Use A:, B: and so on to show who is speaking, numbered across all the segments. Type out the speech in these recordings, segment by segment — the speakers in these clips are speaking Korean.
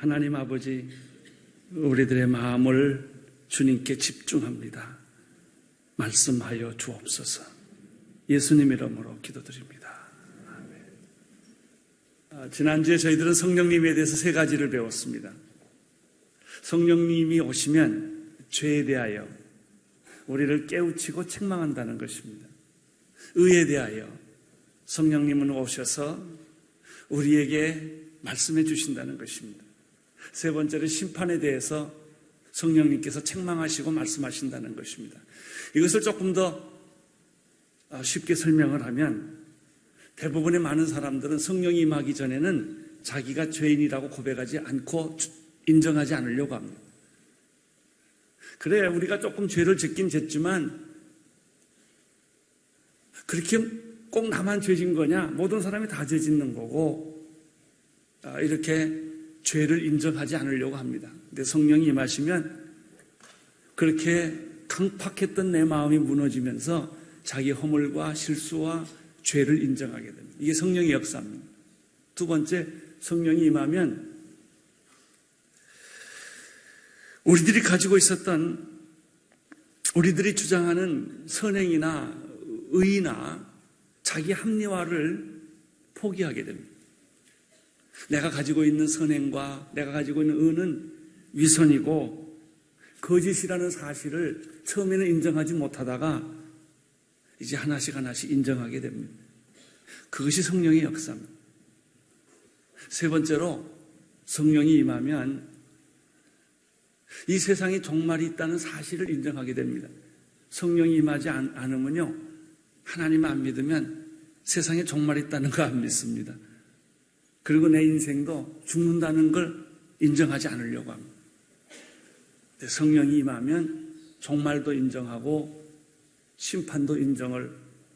A: 하나님 아버지, 우리들의 마음을 주님께 집중합니다. 말씀하여 주옵소서. 예수님 이름으로 기도드립니다. 아멘. 지난주에 저희들은 성령님에 대해서 3가지를 배웠습니다. 성령님이 오시면 죄에 대하여 우리를 깨우치고 책망한다는 것입니다. 의에 대하여 성령님은 오셔서 우리에게 말씀해 주신다는 것입니다. 3번째로 심판에 대해서 성령님께서 책망하시고 말씀하신다는 것입니다. 이것을 조금 더 쉽게 설명을 하면 대부분의 많은 사람들은 성령이 임하기 전에는 자기가 죄인이라고 고백하지 않고 인정하지 않으려고 합니다. 그래, 우리가 조금 죄를 짓긴 짓지만 그렇게 꼭 나만 죄 짓는 거냐? 모든 사람이 다 죄 짓는 거고, 이렇게 죄를 인정하지 않으려고 합니다. 근데 성령이 임하시면 그렇게 강팍했던 내 마음이 무너지면서 자기 허물과 실수와 죄를 인정하게 됩니다. 이게 성령의 역사입니다. 2번째, 성령이 임하면 우리들이 가지고 있었던, 우리들이 주장하는 선행이나 의나 자기 합리화를 포기하게 됩니다. 내가 가지고 있는 선행과 내가 가지고 있는 의는 위선이고 거짓이라는 사실을 처음에는 인정하지 못하다가 이제 하나씩 인정하게 됩니다. 그것이 성령의 역사입니다. 3번째로, 성령이 임하면 이 세상에 종말이 있다는 사실을 인정하게 됩니다. 성령이 임하지 않으면요, 하나님 안 믿으면 세상에 종말이 있다는 거 안 믿습니다. 그리고 내 인생도 죽는다는 걸 인정하지 않으려고 합니다. 성령이 임하면 종말도 인정하고 심판도 인정을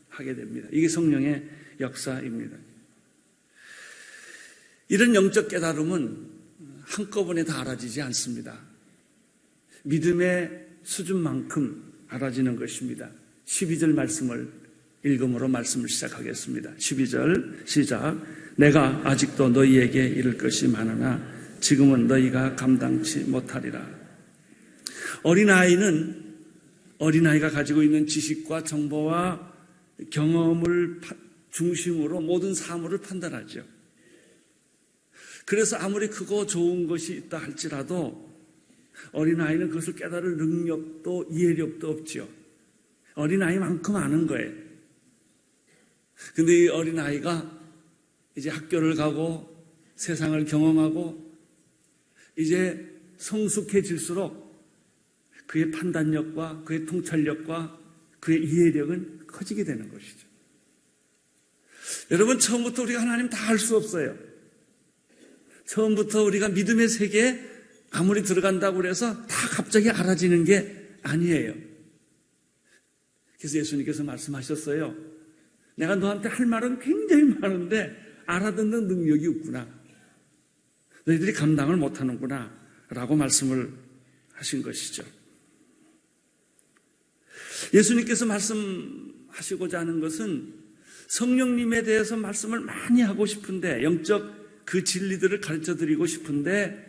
A: 하게 됩니다. 이게 성령의 역사입니다. 이런 영적 깨달음은 한꺼번에 다 알아지지 않습니다. 믿음의 수준만큼 알아지는 것입니다. 12절 말씀을 읽음으로 말씀을 시작하겠습니다. 12절 시작. 내가 아직도 너희에게 이를 것이 많으나 지금은 너희가 감당치 못하리라. 어린아이가 가지고 있는 지식과 정보와 경험을 중심으로 모든 사물을 판단하죠. 그래서 아무리 크고 좋은 것이 있다 할지라도 어린아이는 그것을 깨달을 능력도 이해력도 없지요. 어린아이만큼 아는 거예요. 근데 이 어린아이가 이제 학교를 가고 세상을 경험하고 이제 성숙해질수록 그의 판단력과 그의 통찰력과 그의 이해력은 커지게 되는 것이죠. 여러분, 처음부터 우리가 하나님 다 알 수 없어요. 처음부터 우리가 믿음의 세계에 아무리 들어간다고 해서 다 갑자기 알아지는 게 아니에요. 그래서 예수님께서 말씀하셨어요. 내가 너한테 할 말은 굉장히 많은데 알아듣는 능력이 없구나. 너희들이 감당을 못하는구나 라고 말씀을 하신 것이죠. 예수님께서 말씀하시고자 하는 것은 성령님에 대해서 말씀을 많이 하고 싶은데, 영적 그 진리들을 가르쳐드리고 싶은데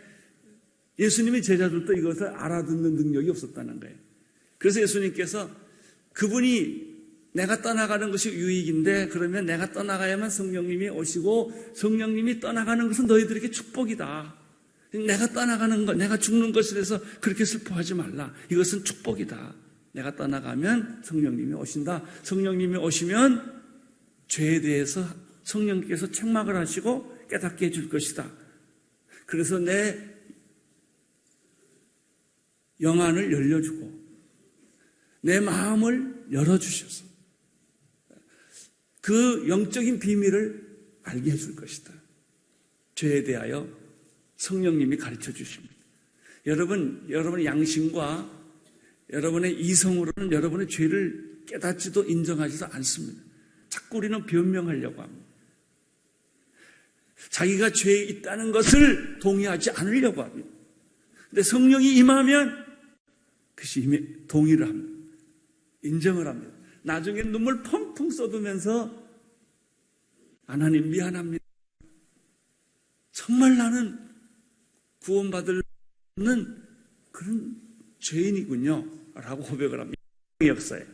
A: 예수님의 제자들도 이것을 알아듣는 능력이 없었다는 거예요. 그래서 예수님께서 그분이 내가 떠나가는 것이 유익인데 그러면 내가 떠나가야만 성령님이 오시고 성령님이 떠나가는 것은 너희들에게 축복이다. 내가 떠나가는 것, 내가 죽는 것에 대해서 그렇게 슬퍼하지 말라. 이것은 축복이다. 내가 떠나가면 성령님이 오신다. 성령님이 오시면 죄에 대해서 성령께서 책망을 하시고 깨닫게 해줄 것이다. 그래서 내 영안을 열려주고 내 마음을 열어주셔서 그 영적인 비밀을 알게 해줄 것이다. 죄에 대하여 성령님이 가르쳐 주십니다. 여러분의 양심과 여러분의 이성으로는 여러분의 죄를 깨닫지도 인정하지도 않습니다. 자꾸 우리는 변명하려고 합니다. 자기가 죄에 있다는 것을 동의하지 않으려고 합니다. 근데 성령이 임하면 그것이 이미 동의를 합니다. 인정을 합니다. 나중에 눈물 펑펑 쏟으면서 하나님 미안합니다. 정말 나는 구원받는 그런 죄인이군요 라고 고백을 합니다. 역사에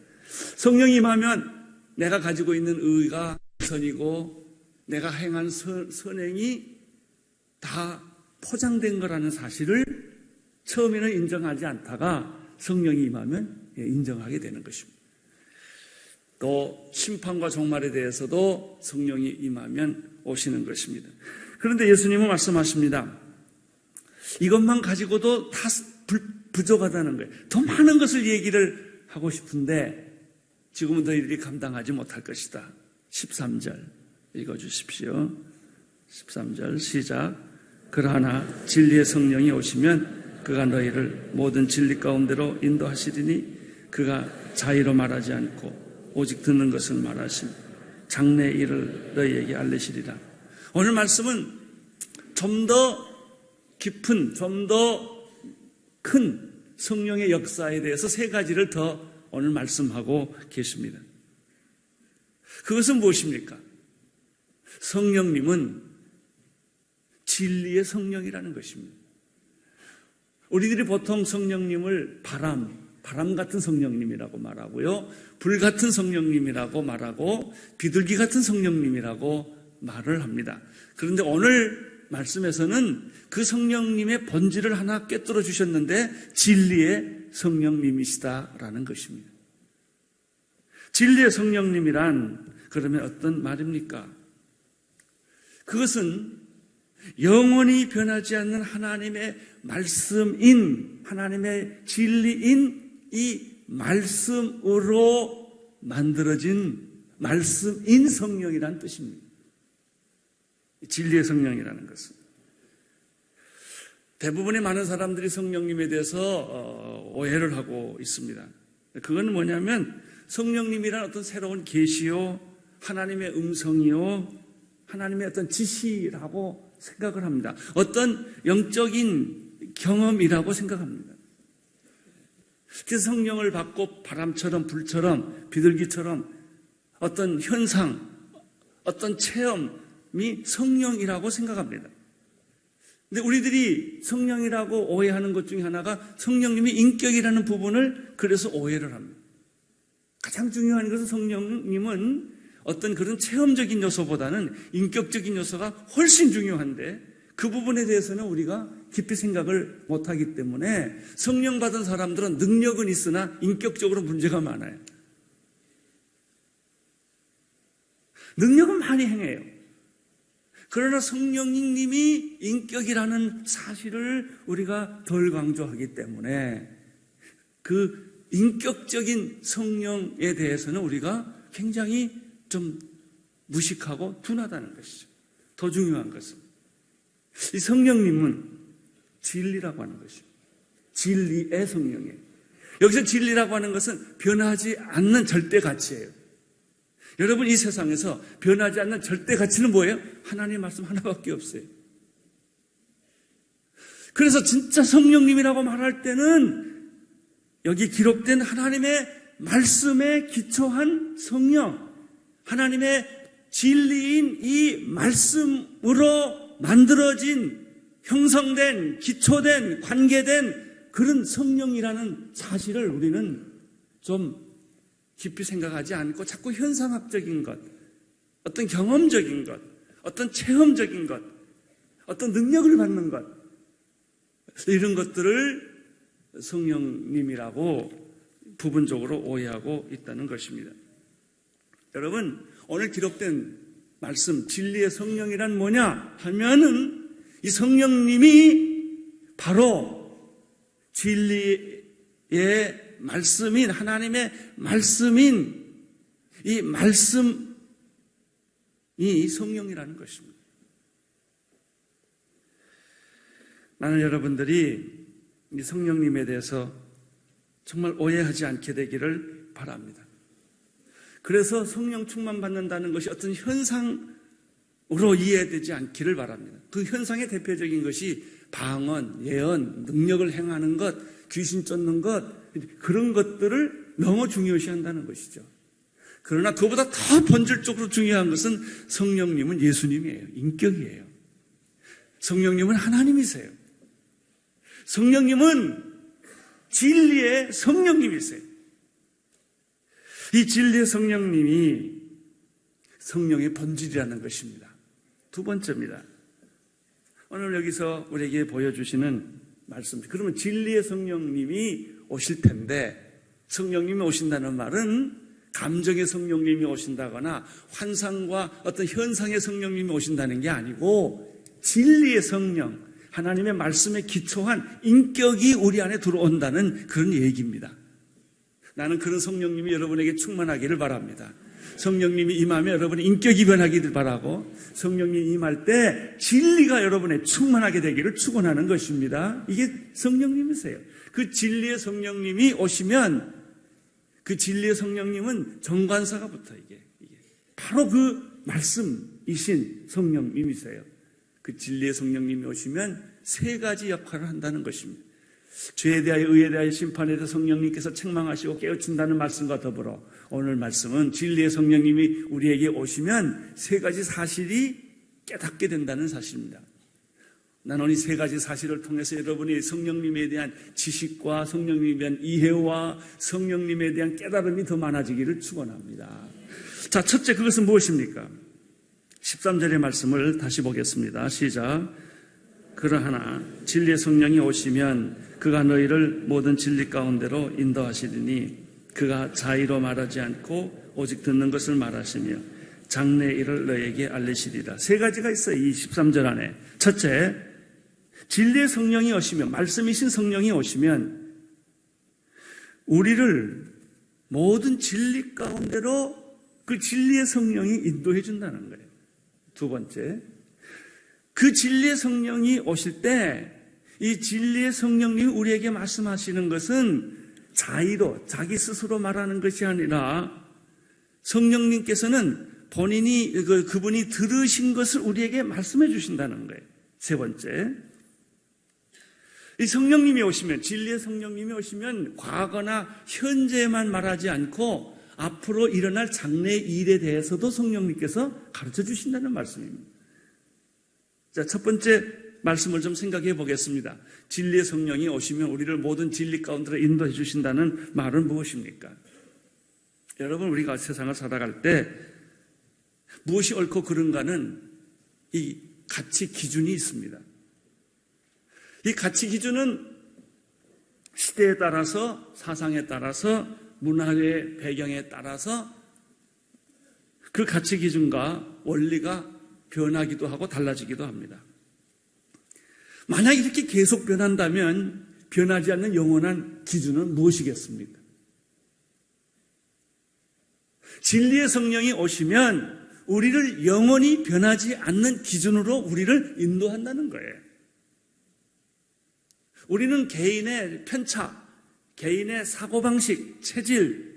A: 성령이 임하면 내가 가지고 있는 의가 선이고 내가 행한 선행이 다 포장된 거라는 사실을 처음에는 인정하지 않다가 성령이 임하면 인정하게 되는 것입니다. 또 심판과 종말에 대해서도 성령이 임하면 오시는 것입니다. 그런데 예수님은 말씀하십니다. 이것만 가지고도 다 부족하다는 거예요. 더 많은 것을 얘기를 하고 싶은데 지금은 너희들이 감당하지 못할 것이다. 13절 읽어주십시오. 13절 시작. 그러나 진리의 성령이 오시면 그가 너희를 모든 진리 가운데로 인도하시리니 그가 자의로 말하지 않고 오직 듣는 것을 말하시며 장래 일을 너희에게 알리시리라. 오늘 말씀은 좀 더 깊은, 좀 더 큰 성령의 역사에 대해서 세 가지를 더 오늘 말씀하고 계십니다. 그것은 무엇입니까? 성령님은 진리의 성령이라는 것입니다. 우리들이 보통 성령님을 바람 같은 성령님이라고 말하고요. 불 같은 성령님이라고 말하고 비둘기 같은 성령님이라고 말을 합니다. 그런데 오늘 말씀에서는 그 성령님의 본질을 하나 꿰뚫어 주셨는데 진리의 성령님이시다라는 것입니다. 진리의 성령님이란 그러면 어떤 말입니까? 그것은 영원히 변하지 않는 하나님의 말씀인, 하나님의 진리인 이 말씀으로 만들어진 말씀인 성령이란 뜻입니다. 진리의 성령이라는 것은. 대부분의 많은 사람들이 성령님에 대해서 오해를 하고 있습니다. 그건 뭐냐면 성령님이란 어떤 새로운 계시요, 하나님의 음성이요, 하나님의 어떤 지시라고 생각을 합니다. 어떤 영적인 경험이라고 생각합니다. 그래서 성령을 받고 바람처럼 불처럼 비둘기처럼 어떤 현상, 어떤 체험이 성령이라고 생각합니다. 근데 우리들이 성령이라고 오해하는 것 중에 하나가 성령님의 인격이라는 부분을 그래서 오해를 합니다. 가장 중요한 것은 성령님은 어떤 그런 체험적인 요소보다는 인격적인 요소가 훨씬 중요한데 그 부분에 대해서는 우리가 깊이 생각을 못하기 때문에 성령 받은 사람들은 능력은 있으나 인격적으로 문제가 많아요. 능력은 많이 행해요. 그러나 성령님이 인격이라는 사실을 우리가 덜 강조하기 때문에 그 인격적인 성령에 대해서는 우리가 굉장히 좀 무식하고 둔하다는 것이죠. 더 중요한 것은 이 성령님은 진리라고 하는 것이죠. 진리의 성령이에요. 여기서 진리라고 하는 것은 변하지 않는 절대 가치예요. 여러분 이 세상에서 변하지 않는 절대 가치는 뭐예요? 하나님의 말씀 하나밖에 없어요. 그래서 진짜 성령님이라고 말할 때는 여기 기록된 하나님의 말씀에 기초한 성령, 하나님의 진리인 이 말씀으로 만들어진 형성된, 기초된, 관계된 그런 성령이라는 사실을 우리는 좀 깊이 생각하지 않고 자꾸 현상학적인 것, 어떤 경험적인 것, 어떤 체험적인 것, 어떤 능력을 받는 것, 이런 것들을 성령님이라고 부분적으로 오해하고 있다는 것입니다. 여러분, 오늘 기록된 말씀, 진리의 성령이란 뭐냐 하면은 이 성령님이 바로 진리의 말씀인, 하나님의 말씀인 이 말씀이 성령이라는 것입니다. 나는 여러분들이 이 성령님에 대해서 정말 오해하지 않게 되기를 바랍니다. 그래서 성령 충만 받는다는 것이 어떤 현상으로 이해되지 않기를 바랍니다. 그 현상의 대표적인 것이 방언, 예언, 능력을 행하는 것, 귀신 쫓는 것, 그런 것들을 너무 중요시한다는 것이죠. 그러나 그보다 더 본질적으로 중요한 것은 성령님은 예수님이에요. 인격이에요. 성령님은 하나님이세요. 성령님은 진리의 성령님이세요. 이 진리의 성령님이 성령의 본질이라는 것입니다. 두 번째입니다. 오늘 여기서 우리에게 보여주시는 말씀. 그러면 진리의 성령님이 오실 텐데, 성령님이 오신다는 말은 감정의 성령님이 오신다거나 환상과 어떤 현상의 성령님이 오신다는 게 아니고 진리의 성령, 하나님의 말씀에 기초한 인격이 우리 안에 들어온다는 그런 얘기입니다. 나는 그런 성령님이 여러분에게 충만하기를 바랍니다. 성령님이 임하면 여러분의 인격이 변하기를 바라고, 성령님이 임할 때 진리가 여러분의 충만하게 되기를 축원하는 것입니다. 이게 성령님이세요. 그 진리의 성령님이 오시면, 그 진리의 성령님은 정관사가 붙어. 이게 바로 그 말씀이신 성령님이세요. 그 진리의 성령님이 오시면 세 가지 역할을 한다는 것입니다. 죄에 대하여, 의에 대하여, 심판에 대해 성령님께서 책망하시고 깨우친다는 말씀과 더불어 오늘 말씀은 진리의 성령님이 우리에게 오시면 세 가지 사실이 깨닫게 된다는 사실입니다. 나는 이 세 가지 사실을 통해서 여러분이 성령님에 대한 지식과 성령님에 대한 이해와 성령님에 대한 깨달음이 더 많아지기를 축원합니다. 자, 첫째, 그것은 무엇입니까? 13절의 말씀을 다시 보겠습니다. 시작. 그러하나 진리의 성령이 오시면 그가 너희를 모든 진리 가운데로 인도하시리니 그가 자의로 말하지 않고 오직 듣는 것을 말하시며 장래의 일을 너희에게 알리시리라. 세 가지가 있어요, 이 13절 안에. 첫째, 진리의 성령이 오시면, 말씀이신 성령이 오시면 우리를 모든 진리 가운데로 그 진리의 성령이 인도해 준다는 거예요. 두 번째, 그 진리의 성령이 오실 때 이 진리의 성령님이 우리에게 말씀하시는 것은 자의로, 자기 스스로 말하는 것이 아니라 성령님께서는 본인이, 그분이 들으신 것을 우리에게 말씀해 주신다는 거예요. 세 번째, 이 성령님이 오시면, 진리의 성령님이 오시면 과거나 현재만 말하지 않고 앞으로 일어날 장래의 일에 대해서도 성령님께서 가르쳐 주신다는 말씀입니다. 자, 첫 번째 말씀을 좀 생각해 보겠습니다. 진리의 성령이 오시면 우리를 모든 진리 가운데로 인도해 주신다는 말은 무엇입니까? 여러분, 우리가 세상을 살아갈 때 무엇이 옳고 그른가는 이 가치 기준이 있습니다. 이 가치 기준은 시대에 따라서, 사상에 따라서, 문화의 배경에 따라서 그 가치 기준과 원리가 변하기도 하고 달라지기도 합니다. 만약 이렇게 계속 변한다면 변하지 않는 영원한 기준은 무엇이겠습니까? 진리의 성령이 오시면 우리를 영원히 변하지 않는 기준으로 우리를 인도한다는 거예요. 우리는 개인의 편차, 개인의 사고방식, 체질,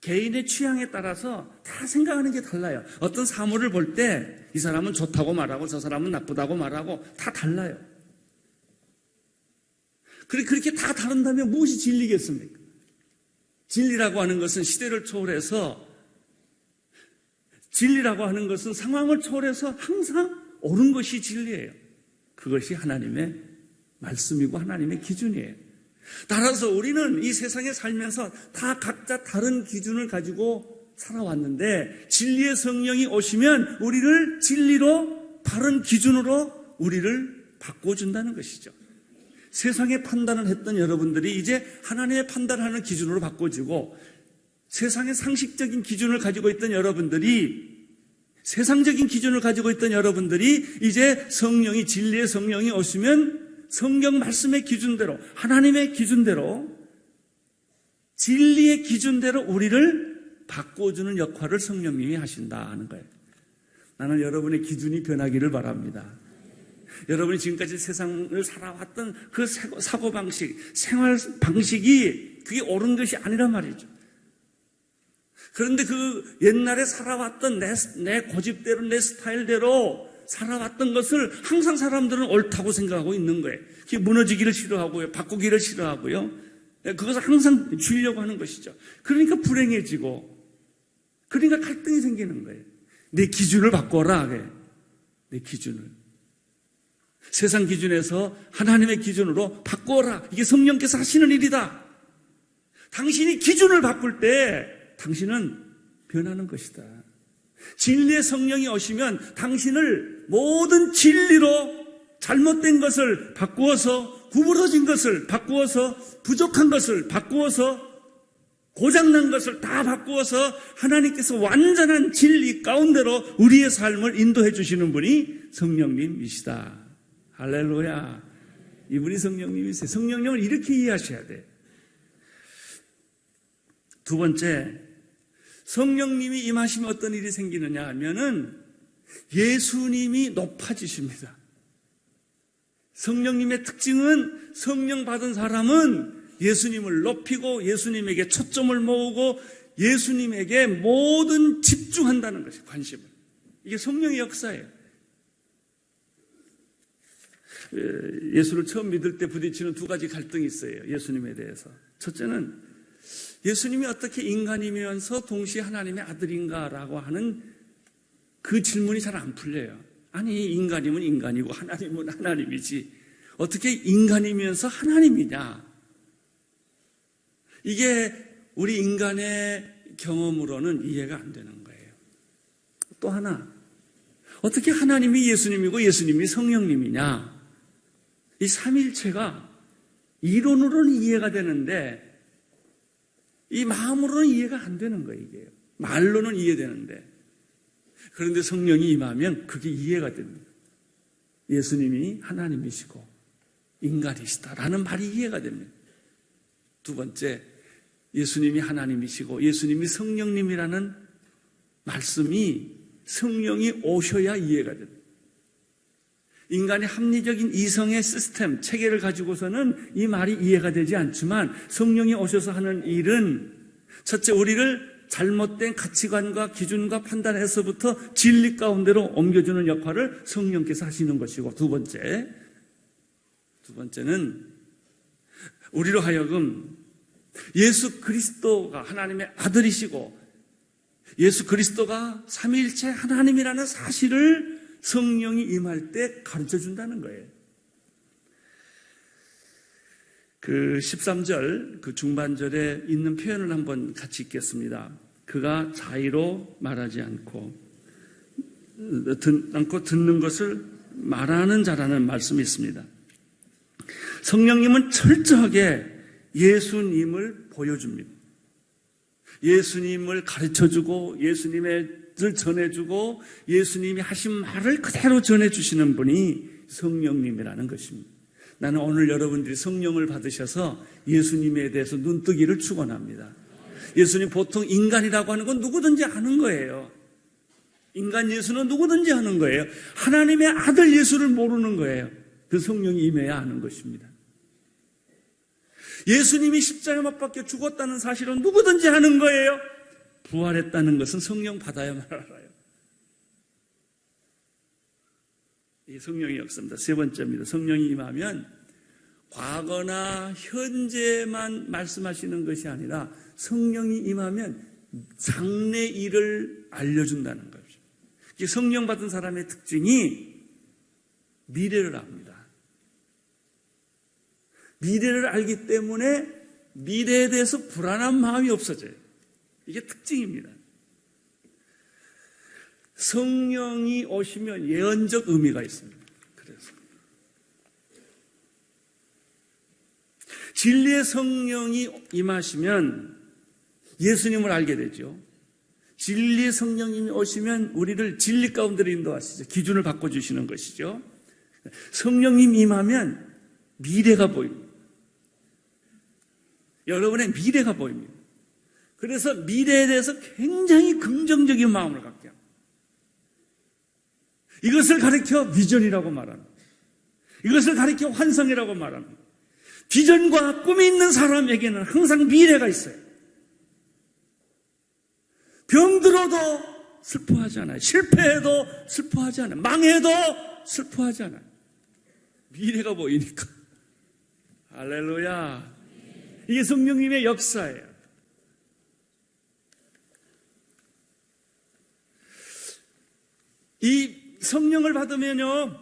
A: 개인의 취향에 따라서 다 생각하는 게 달라요. 어떤 사물을 볼 때 이 사람은 좋다고 말하고 저 사람은 나쁘다고 말하고 다 달라요. 그렇게 다 다른다면 무엇이 진리겠습니까? 진리라고 하는 것은 시대를 초월해서, 진리라고 하는 것은 상황을 초월해서 항상 옳은 것이 진리예요. 그것이 하나님의 말씀이고 하나님의 기준이에요. 따라서 우리는 이 세상에 살면서 다 각자 다른 기준을 가지고 살아왔는데 진리의 성령이 오시면 우리를 진리로, 바른 기준으로 우리를 바꿔준다는 것이죠. 세상의 판단을 했던 여러분들이 이제 하나님의 판단하는 기준으로 바꿔지고, 세상의 상식적인 기준을 가지고 있던 여러분들이, 세상적인 기준을 가지고 있던 여러분들이 이제 성령이, 진리의 성령이 오시면 성경 말씀의 기준대로, 하나님의 기준대로, 진리의 기준대로 우리를 바꿔주는 역할을 성령님이 하신다 하는 거예요. 나는 여러분의 기준이 변하기를 바랍니다. 여러분이 지금까지 세상을 살아왔던 그 사고방식, 생활 방식이 그게 옳은 것이 아니란 말이죠. 그런데 그 옛날에 살아왔던 내 고집대로, 내 스타일대로 살아왔던 것을 항상 사람들은 옳다고 생각하고 있는 거예요. 그게 무너지기를 싫어하고요, 바꾸기를 싫어하고요, 그것을 항상 주려고 하는 것이죠. 그러니까 불행해지고, 그러니까 갈등이 생기는 거예요. 내 기준을 바꿔라, 내 기준을. 세상 기준에서 하나님의 기준으로 바꾸어라. 이게 성령께서 하시는 일이다. 당신이 기준을 바꿀 때 당신은 변하는 것이다. 진리의 성령이 오시면 당신을 모든 진리로 잘못된 것을 바꾸어서, 구부러진 것을 바꾸어서, 부족한 것을 바꾸어서, 고장난 것을 다 바꾸어서 하나님께서 완전한 진리 가운데로 우리의 삶을 인도해 주시는 분이 성령님이시다. 할렐루야. 이분이 성령님이세요. 성령님을 이렇게 이해하셔야 돼요. 두 번째, 성령님이 임하시면 어떤 일이 생기느냐 하면은 예수님이 높아지십니다. 성령님의 특징은 성령 받은 사람은 예수님을 높이고 예수님에게 초점을 모으고 예수님에게 모든 집중한다는 것이 관심을. 이게 성령의 역사예요. 예수를 처음 믿을 때 부딪히는 두 가지 갈등이 있어요. 예수님에 대해서. 첫째는 예수님이 어떻게 인간이면서 동시에 하나님의 아들인가라고 하는 그 질문이 잘 안 풀려요. 아니, 인간이면 인간이고 하나님은 하나님이지 어떻게 인간이면서 하나님이냐. 이게 우리 인간의 경험으로는 이해가 안 되는 거예요. 또 하나, 어떻게 하나님이 예수님이고 예수님이 성령님이냐. 이 삼일체가 이론으로는 이해가 되는데 이 마음으로는 이해가 안 되는 거예요. 이게 말로는 이해되는데, 그런데 성령이 임하면 그게 이해가 됩니다. 예수님이 하나님이시고 인간이시다라는 말이 이해가 됩니다. 두 번째, 예수님이 하나님이시고 예수님이 성령님이라는 말씀이 성령이 오셔야 이해가 됩니다. 인간의 합리적인 이성의 시스템, 체계를 가지고서는 이 말이 이해가 되지 않지만 성령이 오셔서 하는 일은 첫째, 우리를 잘못된 가치관과 기준과 판단에서부터 진리 가운데로 옮겨주는 역할을 성령께서 하시는 것이고, 두 번째는 우리로 하여금 예수 그리스도가 하나님의 아들이시고 예수 그리스도가 삼위일체 하나님이라는 사실을 성령이 임할 때 가르쳐 준다는 거예요. 그 13절 그 중반절에 있는 표현을 한번 같이 읽겠습니다. 그가 자의로 말하지 않고 듣는 것을 말하는 자라는 말씀이 있습니다. 성령님은 철저하게 예수님을 보여줍니다. 예수님을 가르쳐주고 예수님을 전해주고 예수님이 하신 말을 그대로 전해주시는 분이 성령님이라는 것입니다. 나는 오늘 여러분들이 성령을 받으셔서 예수님에 대해서 눈뜨기를 축원합니다. 예수님 보통 인간이라고 하는 건 누구든지 아는 거예요. 인간 예수는 누구든지 아는 거예요. 하나님의 아들 예수를 모르는 거예요. 그 성령이 임해야 아는 것입니다. 예수님이 십자가에 못 박혀 죽었다는 사실은 누구든지 아는 거예요. 부활했다는 것은 성령 받아야만 알아요. 이 성령의 역사입니다. 세 번째입니다. 성령이 임하면 과거나 현재만 말씀하시는 것이 아니라 성령이 임하면 장래 일을 알려준다는 거죠. 성령 받은 사람의 특징이 미래를 압니다. 미래를 알기 때문에 미래에 대해서 불안한 마음이 없어져요. 이게 특징입니다. 성령이 오시면 예언적 의미가 있습니다. 그래서 진리의 성령이 임하시면 예수님을 알게 되죠. 진리의 성령님이 오시면 우리를 진리 가운데로 인도하시죠. 기준을 바꿔주시는 것이죠. 성령님 임하면 미래가 보입니다. 여러분의 미래가 보입니다. 그래서 미래에 대해서 굉장히 긍정적인 마음을 갖게 합니다. 이것을 가리켜 비전이라고 말합니다. 이것을 가리켜 환상이라고 말합니다. 비전과 꿈이 있는 사람에게는 항상 미래가 있어요. 병들어도 슬퍼하지 않아요. 실패해도 슬퍼하지 않아요. 망해도 슬퍼하지 않아요. 미래가 보이니까. 할렐루야. 이게 성령님의 역사예요. 이 성령을 받으면요,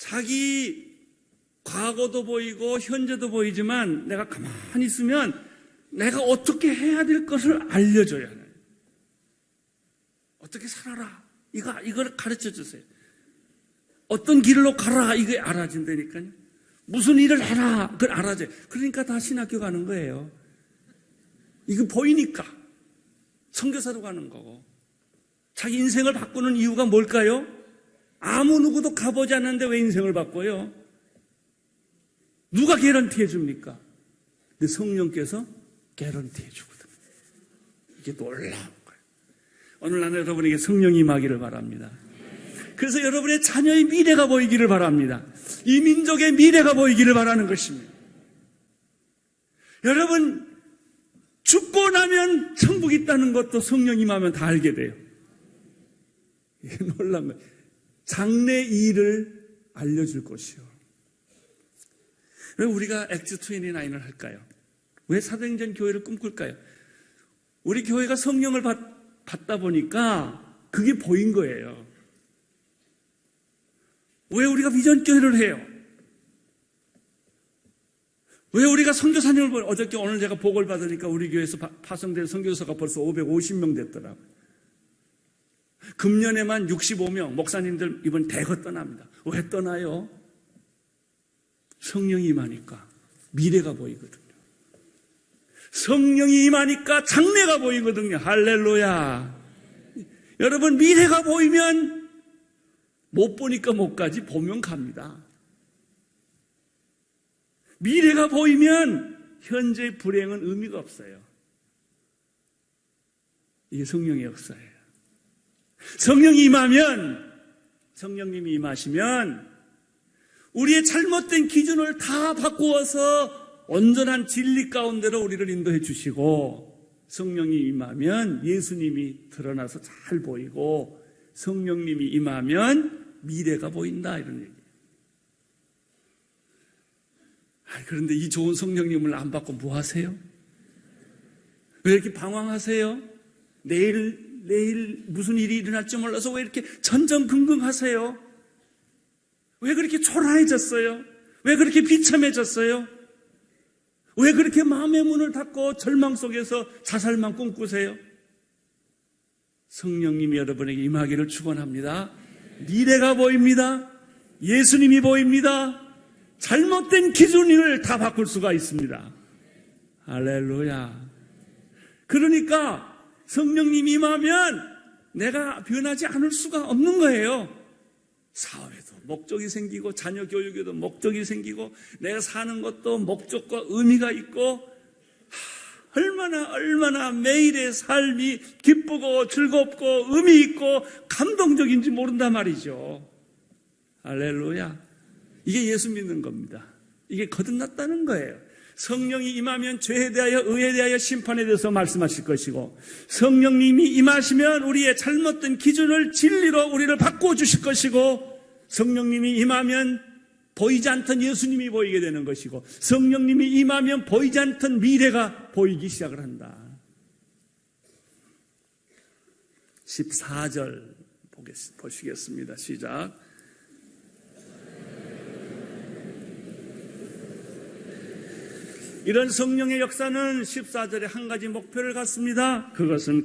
A: 자기 과거도 보이고 현재도 보이지만 내가 가만히 있으면 내가 어떻게 해야 될 것을 알려줘야 해요. 어떻게 살아라. 이걸 가르쳐 주세요. 어떤 길로 가라. 이게 알아진다니까요. 무슨 일을 해라. 그걸 알아줘요. 그러니까 다 신학교 가는 거예요. 이거 보이니까. 선교사로 가는 거고. 자기 인생을 바꾸는 이유가 뭘까요? 아무 누구도 가보지 않았는데 왜 인생을 바꿔요? 누가 개런티 해줍니까? 근데 성령께서 개런티 해주거든요. 이게 놀라운 거예요. 오늘 나는 여러분에게 성령이 임하기를 바랍니다. 그래서 여러분의 자녀의 미래가 보이기를 바랍니다. 이 민족의 미래가 보이기를 바라는 것입니다. 여러분, 죽고 나면 천국이 있다는 것도 성령 임하면 다 알게 돼요. 이게 놀라운 거예요. 장래 일을 알려줄 것이요. 왜 우리가 액트 29을 할까요? 왜 사도행전 교회를 꿈꿀까요? 우리 교회가 성령을 받다 보니까 그게 보인 거예요. 왜 우리가 비전교회를 해요? 왜 우리가 선교사님을 보여? 어저께 오늘 제가 복을 받으니까 우리 교회에서 파송된 선교사가 벌써 550명 됐더라고요. 금년에만 65명, 목사님들 이번 대거 떠납니다. 왜 떠나요? 성령이 임하니까 미래가 보이거든요. 성령이 임하니까 장래가 보이거든요. 할렐루야. 여러분, 미래가 보이면 못 보니까 못 가지, 보면 갑니다. 미래가 보이면 현재의 불행은 의미가 없어요. 이게 성령의 역사예요. 성령이 임하면, 성령님이 임하시면 우리의 잘못된 기준을 다 바꾸어서 온전한 진리 가운데로 우리를 인도해 주시고, 성령이 임하면 예수님이 드러나서 잘 보이고, 성령님이 임하면 미래가 보인다, 이런 얘기예요. 그런데 이 좋은 성령님을 안 받고 뭐 하세요? 왜 이렇게 방황하세요? 내일 무슨 일이 일어날지 몰라서 왜 이렇게 전전긍긍하세요? 왜 그렇게 초라해졌어요? 왜 그렇게 비참해졌어요? 왜 그렇게 마음의 문을 닫고 절망 속에서 자살만 꿈꾸세요? 성령님이 여러분에게 임하기를 축원합니다. 미래가 보입니다. 예수님이 보입니다. 잘못된 기준을 다 바꿀 수가 있습니다. 할렐루야. 그러니까 성령님이 임하면 내가 변하지 않을 수가 없는 거예요. 사업에도 목적이 생기고, 자녀 교육에도 목적이 생기고, 내가 사는 것도 목적과 의미가 있고, 얼마나 매일의 삶이 기쁘고 즐겁고 의미 있고 감동적인지 모른단 말이죠. 할렐루야. 이게 예수 믿는 겁니다. 이게 거듭났다는 거예요. 성령이 임하면 죄에 대하여, 의에 대하여, 심판에 대해서 말씀하실 것이고, 성령님이 임하시면 우리의 잘못된 기준을 진리로 우리를 바꿔주실 것이고, 성령님이 임하면 보이지 않던 예수님이 보이게 되는 것이고, 성령님이 임하면 보이지 않던 미래가 보이기 시작을 한다. 14절 보시겠습니다. 시작. 이런 성령의 역사는 14절에 한 가지 목표를 갖습니다. 그것은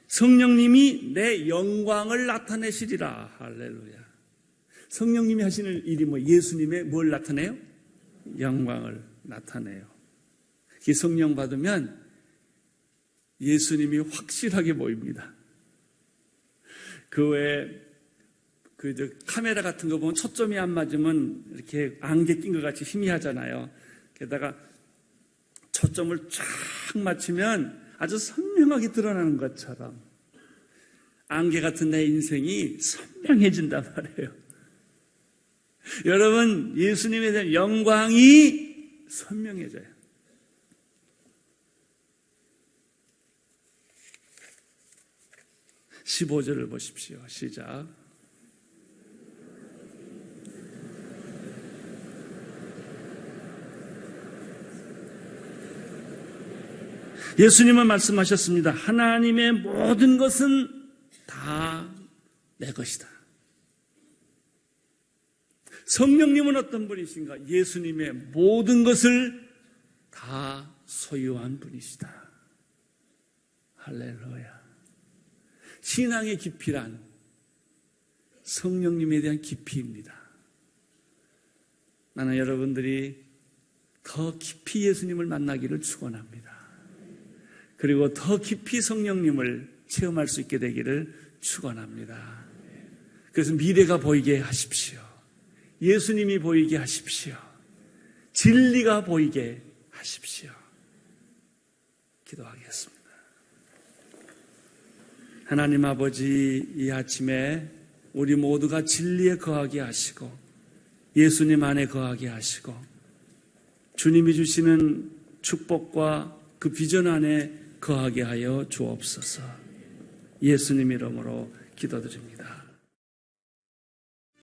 A: 성령님이 내 영광을 나타내시리라. 할렐루야. 성령님이 하시는 일이 예수님의 뭘 나타내요? 영광을 나타내요. 이 성령 받으면 예수님이 확실하게 보입니다. 그 외에 카메라 같은 거 보면 초점이 안 맞으면 이렇게 안개 낀 것 같이 희미하잖아요. 게다가 초점을 쫙 맞추면 아주 선명하게 드러나는 것처럼 안개 같은 내 인생이 선명해진단 말이에요. 여러분, 예수님에 대한 영광이 선명해져요. (15절을) 보십시오. 시작. 예수님은 말씀하셨습니다. 하나님의 모든 것은 다 내 것이다. 성령님은 어떤 분이신가? 예수님의 모든 것을 다 소유한 분이시다. 할렐루야. 신앙의 깊이란 성령님에 대한 깊이입니다. 나는 여러분들이 더 깊이 예수님을 만나기를 축원합니다. 그리고 더 깊이 성령님을 체험할 수 있게 되기를 축원합니다. 그래서 미래가 보이게 하십시오. 예수님이 보이게 하십시오. 진리가 보이게 하십시오. 기도하겠습니다. 하나님 아버지, 이 아침에 우리 모두가 진리에 거하게 하시고 예수님 안에 거하게 하시고 주님이 주시는 축복과 그 비전 안에 거하게 하여 주옵소서. 예수님 이름으로 기도드립니다.